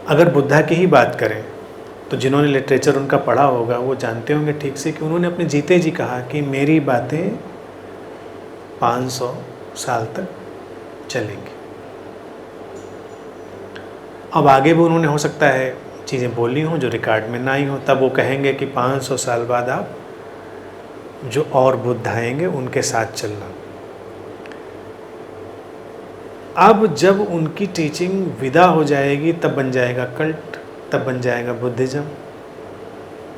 अगर बुद्धा की ही बात करें तो जिन्होंने लिटरेचर उनका पढ़ा होगा वो जानते होंगे ठीक से कि उन्होंने अपने जीते जी कहा कि मेरी बातें 500 साल तक चलेंगी। अब आगे भी उन्होंने हो सकता है चीज़ें बोली हों जो रिकॉर्ड में ना ही हो, तब वो कहेंगे कि 500 साल बाद आप जो और बुद्ध आएंगे उनके साथ चलना। अब जब उनकी टीचिंग विदा हो जाएगी तब बन जाएगा कल्ट, तब बन जाएगा बुद्धिज़्म।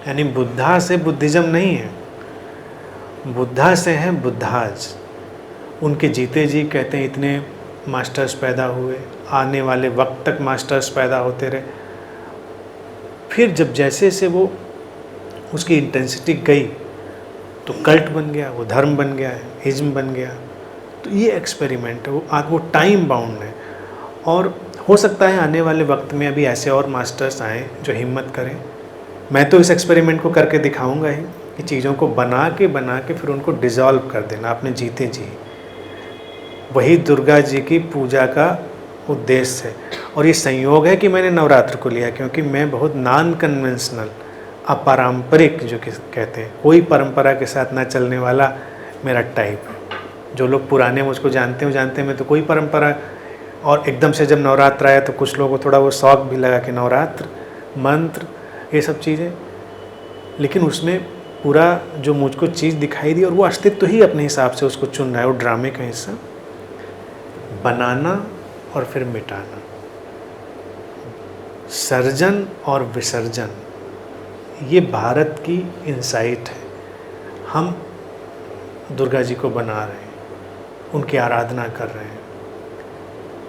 यानी बुद्धा से बुद्धिज़्म नहीं है, बुद्धा से है बुद्धाज। उनके जीते जी कहते हैं इतने मास्टर्स पैदा हुए, आने वाले वक्त तक मास्टर्स पैदा होते रहे। फिर जब जैसे से वो उसकी इंटेंसिटी गई तो कल्ट बन गया, वो धर्म बन गया है, इज्म बन गया। तो ये एक्सपेरिमेंट है, वो टाइम बाउंड है। और हो सकता है आने वाले वक्त में अभी ऐसे और मास्टर्स आएँ जो हिम्मत करें। मैं तो इस एक्सपेरिमेंट को करके दिखाऊंगा ही कि चीज़ों को बना के फिर उनको डिज़ोल्व कर देना अपने जीते जी। वही दुर्गा जी की पूजा का उद्देश्य है। और ये संयोग है कि मैंने नवरात्र को लिया, क्योंकि मैं बहुत नॉन कन्वेंशनल, अपारंपरिक जो कहते हैं, कोई परंपरा के साथ ना चलने वाला मेरा टाइप है। जो लोग पुराने मुझको जानते हैं मैं तो कोई परंपरा। और एकदम से जब नवरात्र आया तो कुछ लोगों को थोड़ा वो शौक भी लगा कि नवरात्र, मंत्र, ये सब चीज़ें, लेकिन उसमें पूरा जो मुझको चीज़ दिखाई दी और वो अस्तित्व ही अपने हिसाब से उसको चुन रहा है, वो ड्रामे का हिस्सा। बनाना और फिर मिटाना, सर्जन और विसर्जन, ये भारत की इंसाइट है। हम दुर्गा जी को बना रहे हैं, उनकी आराधना कर रहे हैं।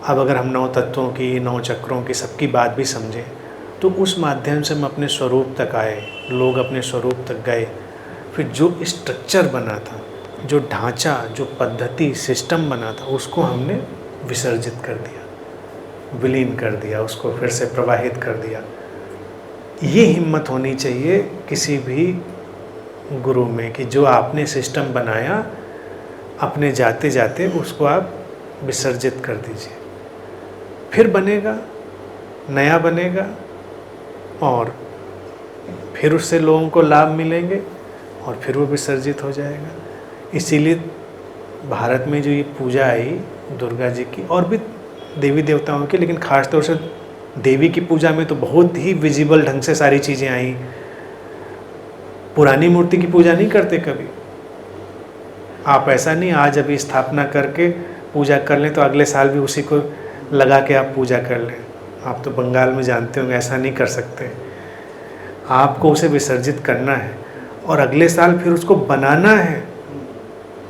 अब अगर हम 9 तत्वों की, 9 चक्रों की, सबकी बात भी समझें तो उस माध्यम से हम अपने स्वरूप तक आए, लोग अपने स्वरूप तक गए। फिर जो स्ट्रक्चर बना था, जो ढांचा, जो पद्धति, सिस्टम बना था, उसको हमने विसर्जित कर दिया, विलीन कर दिया, उसको फिर से प्रवाहित कर दिया। ये हिम्मत होनी चाहिए किसी भी गुरु में कि जो आपने सिस्टम बनाया, अपने जाते जाते उसको आप विसर्जित कर दीजिए। फिर बनेगा, नया बनेगा और फिर उससे लोगों को लाभ मिलेंगे और फिर वो विसर्जित हो जाएगा। इसीलिए भारत में जो ये पूजा आई दुर्गा जी की, और भी देवी देवताओं की, लेकिन ख़ास तौर से देवी की पूजा में तो बहुत ही विजिबल ढंग से सारी चीज़ें आई। पुरानी मूर्ति की पूजा नहीं करते कभी आप, ऐसा नहीं आज अभी स्थापना करके पूजा कर लें तो अगले साल भी उसी को लगा के आप पूजा कर लें। आप तो बंगाल में जानते होंगे, ऐसा नहीं कर सकते। आपको उसे विसर्जित करना है और अगले साल फिर उसको बनाना है,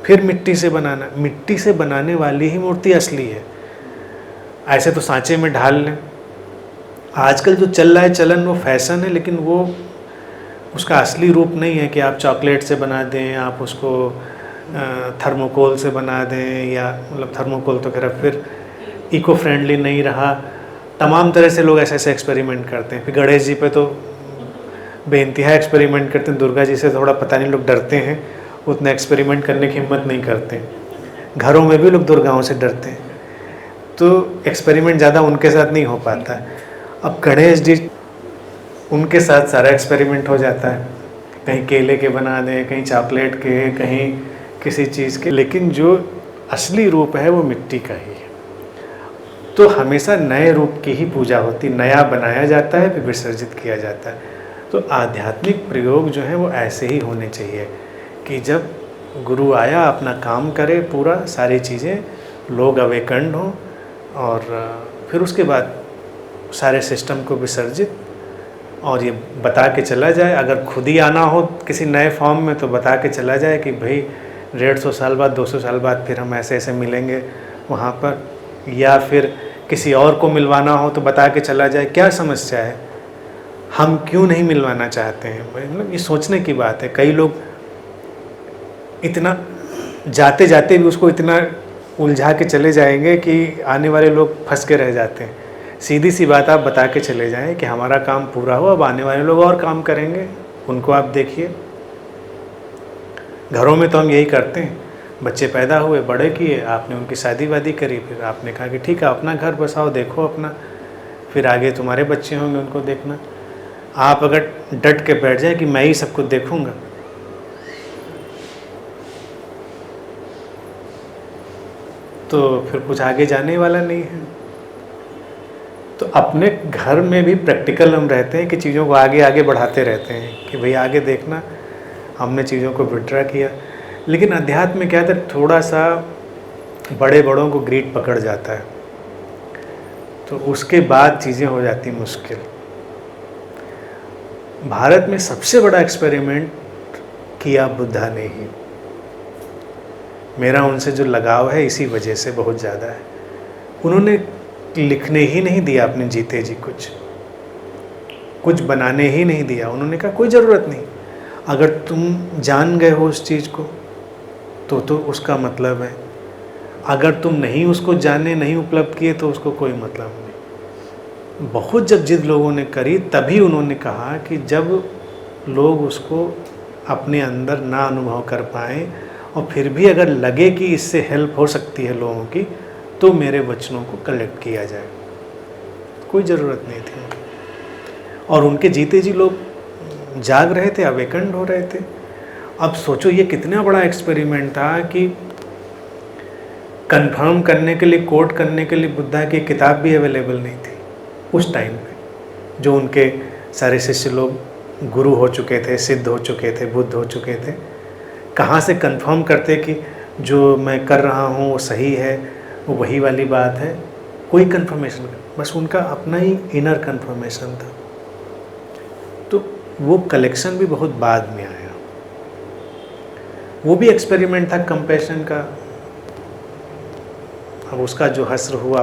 फिर मिट्टी से बनाना। मिट्टी से बनाने वाली ही मूर्ति असली है। ऐसे तो सांचे में ढाल लें। आजकल जो चल रहा है चलन, वो फैशन है, लेकिन वो उसका असली रूप नहीं है कि आप चॉकलेट से बना दें, आप उसको थर्मोकोल से बना दें, या मतलब थर्मोकोल तो खैर फिर इको फ्रेंडली नहीं रहा। तमाम तरह से लोग ऐसे एक्सपेरिमेंट करते हैं। फिर गणेश जी पे तो बेइंतहा एक्सपेरिमेंट करते हैं। दुर्गा जी से थोड़ा पता नहीं लोग डरते हैं, उतना एक्सपेरिमेंट करने की हिम्मत नहीं करते। घरों में भी लोग दुर्गाओं से डरते हैं, तो एक्सपेरिमेंट ज़्यादा उनके साथ नहीं हो पाता है। अब गणेश जी, उनके साथ सारा एक्सपेरिमेंट हो जाता है। कहीं केले के बना दें, कहीं चॉकलेट के, कहीं किसी चीज़ के, लेकिन जो असली रूप है वो मिट्टी का ही है। तो हमेशा नए रूप की ही पूजा होती, नया बनाया जाता है फिर विसर्जित किया जाता है। तो आध्यात्मिक प्रयोग जो है वो ऐसे ही होने चाहिए कि जब गुरु आया अपना काम करे पूरा, सारी चीज़ें, लोग अवेकंड हों, और फिर उसके बाद सारे सिस्टम को विसर्जित, और ये बता के चला जाए। अगर खुद ही आना हो किसी नए फॉर्म में तो बता के चला जाए कि भाई 150 साल बाद, 200 साल बाद फिर हम ऐसे ऐसे मिलेंगे वहाँ पर। या फिर किसी और को मिलवाना हो तो बता के चला जाए क्या समस्या है, हम क्यों नहीं मिलवाना चाहते हैं। मतलब ये सोचने की बात है। कई लोग इतना जाते जाते भी उसको इतना उलझा के चले जाएंगे कि आने वाले लोग फंस के रह जाते हैं। सीधी सी बात आप बता के चले जाएं कि हमारा काम पूरा हो, अब आने वाले लोग और काम करेंगे, उनको आप देखिए। घरों में तो हम यही करते हैं, बच्चे पैदा हुए, बड़े किए, आपने उनकी शादी वादी करी, फिर आपने कहा कि ठीक है अपना घर बसाओ, देखो अपना, फिर आगे तुम्हारे बच्चे होंगे, उनको देखना। आप अगर डट के बैठ जाए कि मैं ही सब कुछ देखूंगा, तो फिर कुछ आगे जाने वाला नहीं है। तो अपने घर में भी प्रैक्टिकल हम रहते हैं कि चीज़ों को आगे आगे बढ़ाते रहते हैं कि भाई आगे देखना, हमने चीज़ों को विड्रा किया। लेकिन अध्यात्म में क्या है, थोड़ा सा बड़े बड़ों को ग्रीड पकड़ जाता है, तो उसके बाद चीज़ें हो जाती मुश्किल। भारत में सबसे बड़ा एक्सपेरिमेंट किया बुद्धा ने ही। मेरा उनसे जो लगाव है इसी वजह से बहुत ज़्यादा है। उन्होंने लिखने ही नहीं दिया अपने जीते जी, कुछ बनाने ही नहीं दिया। उन्होंने कहा कोई ज़रूरत नहीं, अगर तुम जान गए हो उस चीज़ को तो उसका मतलब है, अगर तुम नहीं उसको जाने, नहीं उपलब्ध किए, तो उसको कोई मतलब नहीं। बहुत जब जिद लोगों ने करी, तभी उन्होंने कहा कि जब लोग उसको अपने अंदर ना अनुभव कर पाएँ और फिर भी अगर लगे कि इससे हेल्प हो सकती है लोगों की, तो मेरे वचनों को कलेक्ट किया जाए। कोई ज़रूरत नहीं थी उनकी। और उनके जीते जी लोग जाग रहे थे, अवेकंड हो रहे थे। अब सोचो ये कितना बड़ा एक्सपेरिमेंट था कि कंफर्म करने के लिए, कोट करने के लिए बुद्धा की किताब भी अवेलेबल नहीं थी उस टाइम पे। जो उनके सारे शिष्य लोग गुरु हो चुके थे, सिद्ध हो चुके थे, बुद्ध हो चुके थे, कहाँ से कंफर्म करते कि जो मैं कर रहा हूँ वो सही है, वो वही वाली बात है। कोई कंफर्मेशन, बस उनका अपना ही इनर कंफर्मेशन था। तो वो कलेक्शन भी बहुत बाद में आया। वो भी एक्सपेरिमेंट था कंपैशन का। अब उसका जो हस्र हुआ,